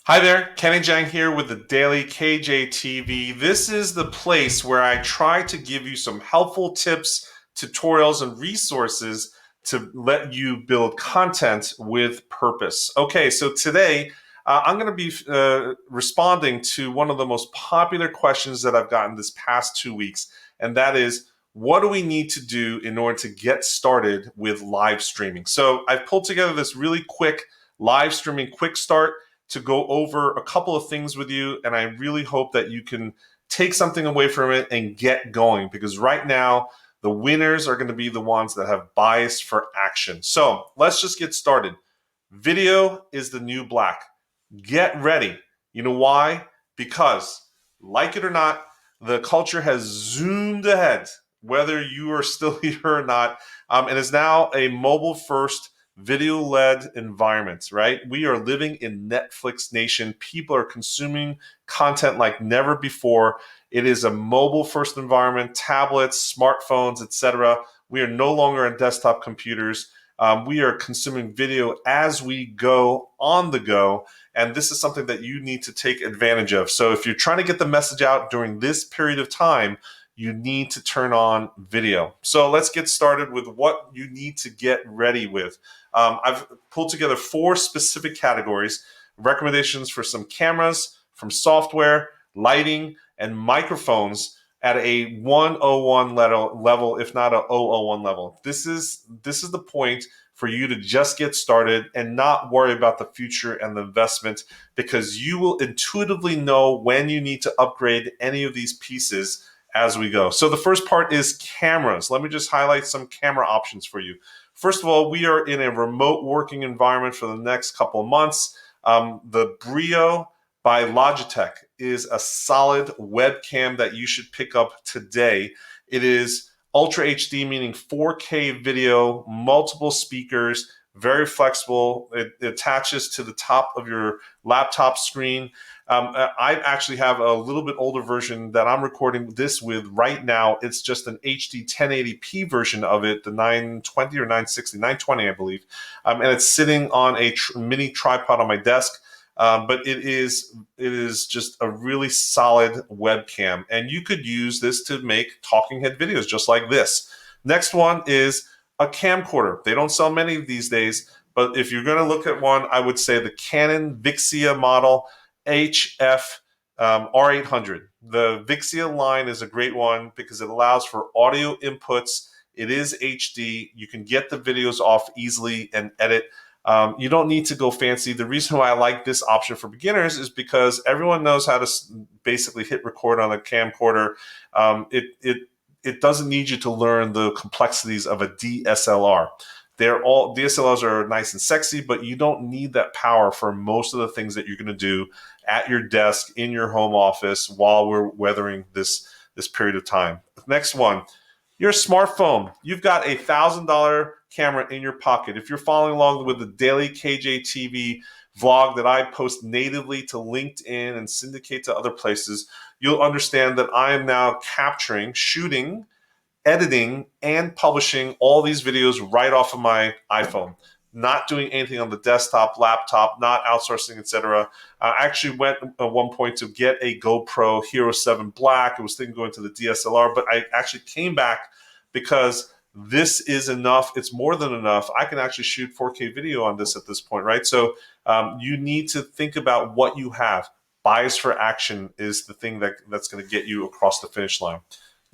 Hi there, Kenny Jang here with the Daily KJTV. This is the place where I try to give you some helpful tips, tutorials, and resources to let you build content with purpose. Okay, so today I'm going to be responding to one of the most popular questions that I've gotten this past 2 weeks, and that is, what do we need to do in order to get started with live streaming? So I've pulled together this really quick live streaming quick start to go over a couple of things with you, and I really hope that you can take something away from it and get going, because right now the winners are going to be the ones that have bias for action. So let's just get started. Video is the new black. Get ready. You know why? Because, like it or not, the culture has zoomed ahead, whether you are still here or not, and is now a mobile first, video led environment, right? We are living in Netflix nation. People are consuming content like never before. It is a mobile first environment, tablets, smartphones, etc. We are no longer on desktop computers. We are consuming video as we go on the go. And this is something that you need to take advantage of. So if you're trying to get the message out during this period of time, you need to turn on video. So let's get started with what you need to get ready with. I've pulled together 4 specific categories, recommendations for some cameras, from software, lighting, and microphones at a 101 level, if not a 001 level. This is the point for you to just get started and not worry about the future and the investment, because you will intuitively know when you need to upgrade any of these pieces as we go. So the first part is cameras. Let me just highlight some camera options for you. First of all, we are in a remote working environment for the next couple of months. The Brio by Logitech is a solid webcam that you should pick up today. It is Ultra HD, meaning 4K video, multiple speakers, very flexible. It attaches to the top of your laptop screen. I actually have a little bit older version that I'm recording this with right now. It's just an HD 1080p version of it, the 920 or 960, 920, I believe. And it's sitting on a mini tripod on my desk. But it is just a really solid webcam, and you could use this to make talking head videos just like this. Next one is a camcorder. They don't sell many these days, but if you're going to look at one, I would say the Canon Vixia model HF R800. The Vixia line is a great one because it allows for audio inputs. It is HD. You can get the videos off easily and edit. You don't need to go fancy. The reason why I like this option for beginners is because everyone knows how to basically hit record on a camcorder. It doesn't need you to learn the complexities of a DSLR. They're all DSLRs are nice and sexy, but you don't need that power for most of the things that you're going to do at your desk in your home office while we're weathering this period of time. Next one, your smartphone. You've got $1,000 camera in your pocket. If you're following along with the daily KJTV vlog that I post natively to LinkedIn and syndicate to other places, you'll understand that I am now capturing, shooting, editing, and publishing all these videos right off of my iPhone. Not doing anything on the desktop, laptop, not outsourcing, etc. I actually went at one point to get a GoPro Hero 7 Black. I was thinking going to the DSLR, but I actually came back because this is enough. It's more than enough. I can actually shoot 4K video on this at this point, right? So you need to think about what you have. Bias for action is the thing that's going to get you across the finish line.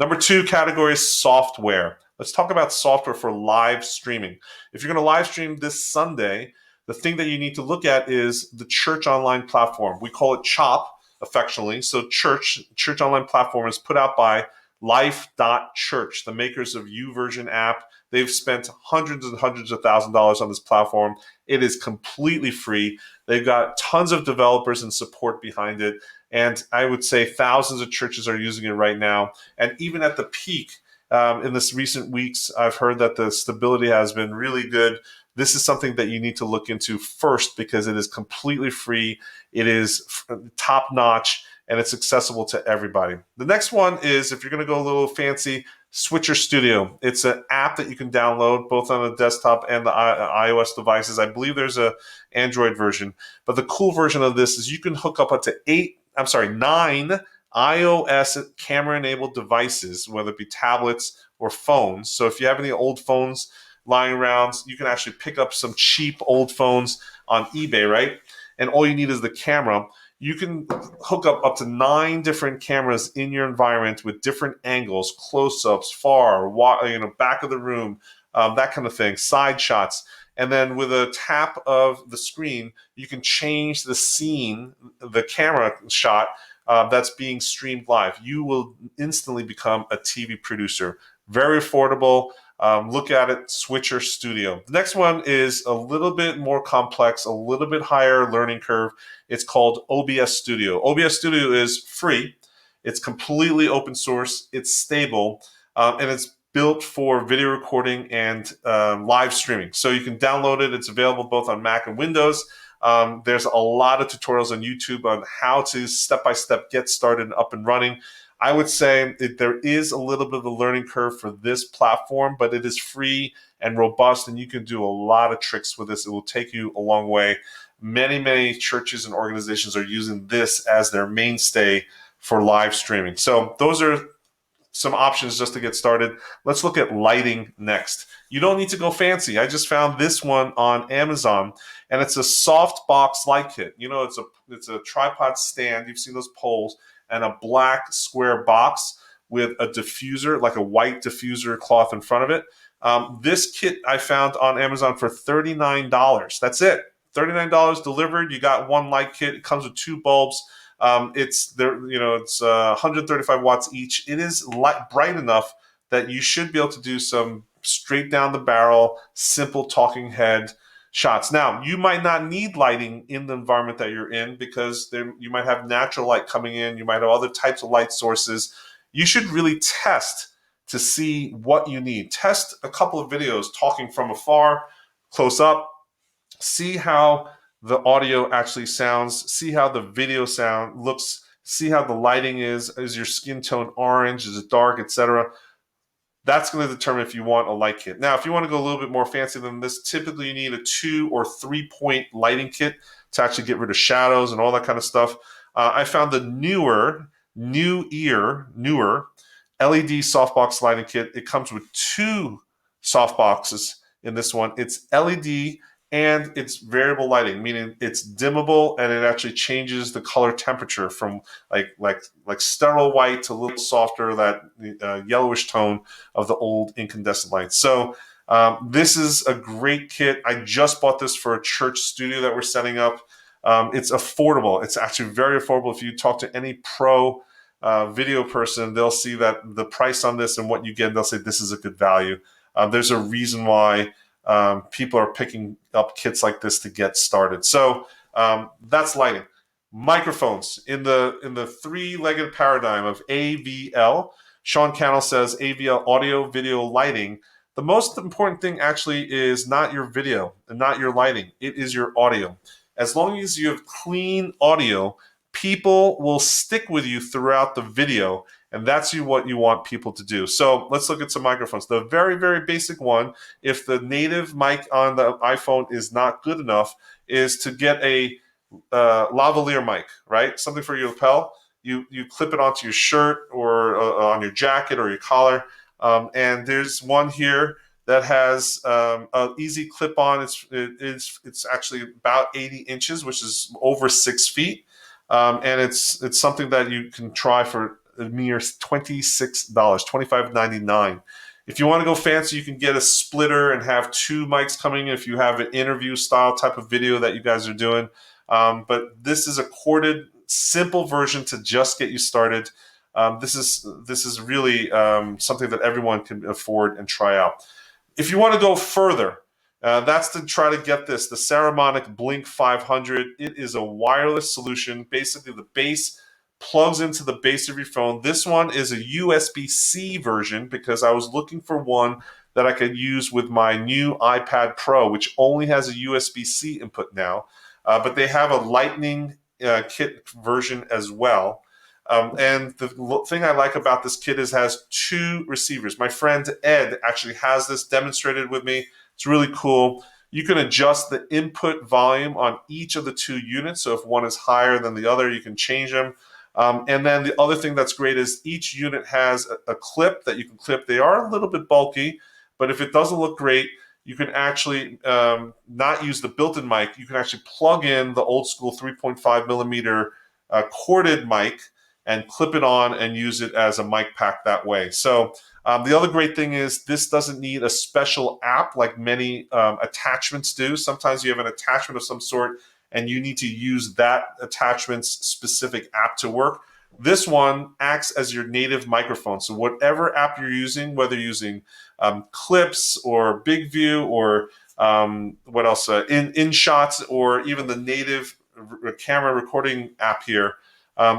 Number 2 category is software. Let's talk about software for live streaming. If you're going to live stream this Sunday, the thing that you need to look at is the Church Online platform. We call it CHOP affectionately. So Church Online platform is put out by Life.Church, the makers of YouVersion app. They've spent hundreds and hundreds of $1,000s on this platform. It is completely free. They've got tons of developers and support behind it. And I would say thousands of churches are using it right now. And even at the peak, in this recent weeks, I've heard that the stability has been really good. This is something that you need to look into first because it is completely free. It is top notch. and it's accessible to everybody. The next one is, if you're going to go a little fancy, Switcher Studio. It's an app that you can download both on the desktop and the iOS devices. I believe there's a Android version, but the cool version of this is you can hook up to 9 iOS camera-enabled devices, whether it be tablets or phones. So if you have any old phones lying around, you can actually pick up some cheap old phones on eBay, right? And all you need is the camera. You can hook up to 9 different cameras in your environment with different angles, close-ups, far, back of the room, that kind of thing, side shots. And then with a tap of the screen, you can change the scene, the camera shot that's being streamed live. You will instantly become a TV producer. Very affordable. Look at it, Switcher Studio. The next one is a little bit more complex, a little bit higher learning curve. It's called OBS Studio. OBS Studio is free. It's completely open source. It's stable, and it's built for video recording and live streaming. So you can download it. It's available both on Mac and Windows. There's a lot of tutorials on YouTube on how to step-by-step get started and up and running. I would say that there is a little bit of a learning curve for this platform, but it is free and robust, and you can do a lot of tricks with this. It will take you a long way. Many, many churches and organizations are using this as their mainstay for live streaming. So those are some options just to get started. Let's look at lighting next. You don't need to go fancy. I just found this one on Amazon, and it's a soft box light kit. You know, it's a tripod stand. You've seen those poles, and a black square box with a diffuser, like a white diffuser cloth in front of it. This kit I found on Amazon for $39. That's it. $39 delivered. You got one light kit. It comes with 2 bulbs. It's 135 watts each. It is bright enough that you should be able to do some straight down the barrel, simple talking head shots. Now, you might not need lighting in the environment that you're in because you might have natural light coming in. You might have other types of light sources. You should really test to see what you need. Test a couple of videos talking from afar, close up, see how the audio actually sounds, see how the video sound looks, see how the lighting is your skin tone orange, is it dark, etc. That's going to determine if you want a light kit. Now, if you want to go a little bit more fancy than this, typically you need a 2 or 3 point lighting kit to actually get rid of shadows and all that kind of stuff. I found the newer LED softbox lighting kit. It comes with 2 softboxes in this one. It's LED and it's variable lighting, meaning it's dimmable and it actually changes the color temperature from like sterile white to a little softer, that yellowish tone of the old incandescent lights. So this is a great kit. I just bought this for a church studio that we're setting up. It's affordable. It's actually very affordable. If you talk to any pro video person, they'll see that the price on this and what you get, they'll say this is a good value. There's a reason why people are picking up kits like this to get started. So that's lighting. Microphones in the 3-legged paradigm of AVL. Sean Cannell says AVL, audio, video, lighting. The most important thing actually is not your video and not your lighting. It is your audio. As long as you have clean audio, people will stick with you throughout the video, and that's what you want people to do. So let's look at some microphones. The very, very basic one, if the native mic on the iPhone is not good enough, is to get a lavalier mic, right? Something for your lapel. You clip it onto your shirt or on your jacket or your collar. And there's one here that has an easy clip-on. It's actually about 80 inches, which is over 6 feet. And it's something that you can try for a mere $26, $25.99. If you want to go fancy, you can get a splitter and have 2 mics coming in if you have an interview style type of video that you guys are doing. But this is a corded, simple version to just get you started. This is really something that everyone can afford and try out. If you want to go further, that's to try to get the Saramonic Blink 500. It is a wireless solution. Basically, the base plugs into the base of your phone. This one is a USB-C version because I was looking for one that I could use with my new iPad Pro, which only has a USB-C input now. But they have a Lightning kit version as well. And the thing I like about this kit is it has 2 receivers. My friend Ed actually has this demonstrated with me. It's really cool. You can adjust the input volume on each of the 2 units. So if one is higher than the other, you can change them. And then the other thing that's great is each unit has a clip that you can clip. They are a little bit bulky, but if it doesn't look great, you can actually not use the built-in mic. You can actually plug in the old school 3.5 millimeter corded mic and clip it on and use it as a mic pack that way. So the other great thing is this doesn't need a special app like many attachments do. Sometimes you have an attachment of some sort and you need to use that attachment's specific app to work. This one acts as your native microphone. So whatever app you're using, whether you're using Clips or Big View or what else, InShots, or even the native camera recording app here,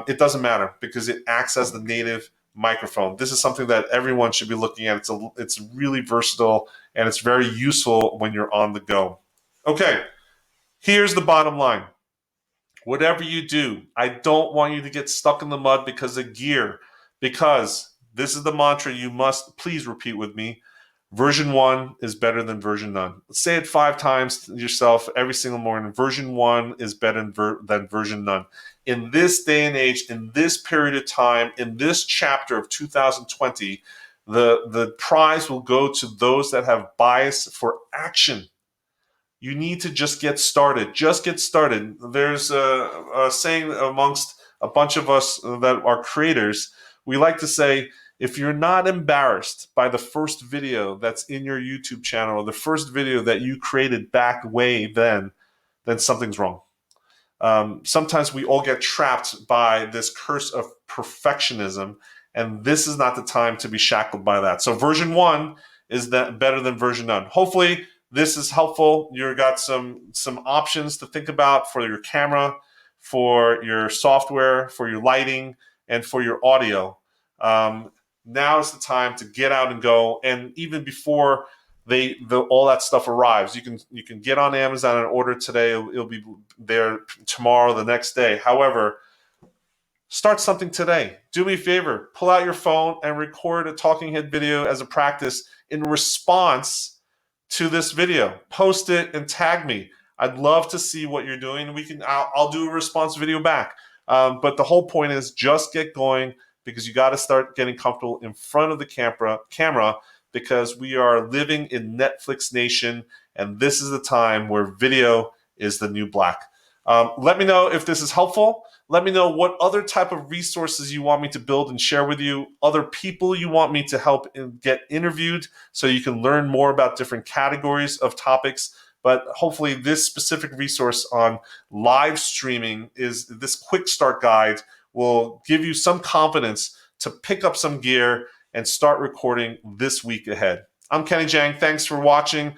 it doesn't matter because it acts as the native microphone. This is something that everyone should be looking at. It's really versatile and it's very useful when you're on the go. Okay, here's the bottom line. Whatever you do, I don't want you to get stuck in the mud because of gear, because this is the mantra you must please repeat with me. Version 1 is better than version none. Say it 5 times to yourself every single morning. Version 1 is better than version none. In this day and age, in this period of time, in this chapter of 2020, the prize will go to those that have bias for action. You need to just get started. Just get started. There's a saying amongst a bunch of us that are creators. We like to say, if you're not embarrassed by the first video that's in your YouTube channel or the first video that you created back way then something's wrong. Sometimes we all get trapped by this curse of perfectionism, and this is not the time to be shackled by that. So version 1 is that better than version none. Hopefully this is helpful. You've got some options to think about for your camera, for your software, for your lighting, and for your audio. Now is the time to get out and go. And even before all that stuff arrives, you can get on Amazon and order today. It'll be there tomorrow, the next day. However, start something today. Do me a favor, pull out your phone and record a talking head video as a practice in response to this video. Post it and tag me. I'd love to see what you're doing. I'll do a response video back. But the whole point is just get going, because you got to start getting comfortable in front of the camera, because we are living in Netflix nation, and this is the time where video is the new black. Let me know if this is helpful. Let me know what other type of resources you want me to build and share with you, other people you want me to help get interviewed so you can learn more about different categories of topics. But hopefully this specific resource on live streaming, is this quick start guide, will give you some confidence to pick up some gear and start recording this week ahead. I'm Kenny Jang. Thanks for watching.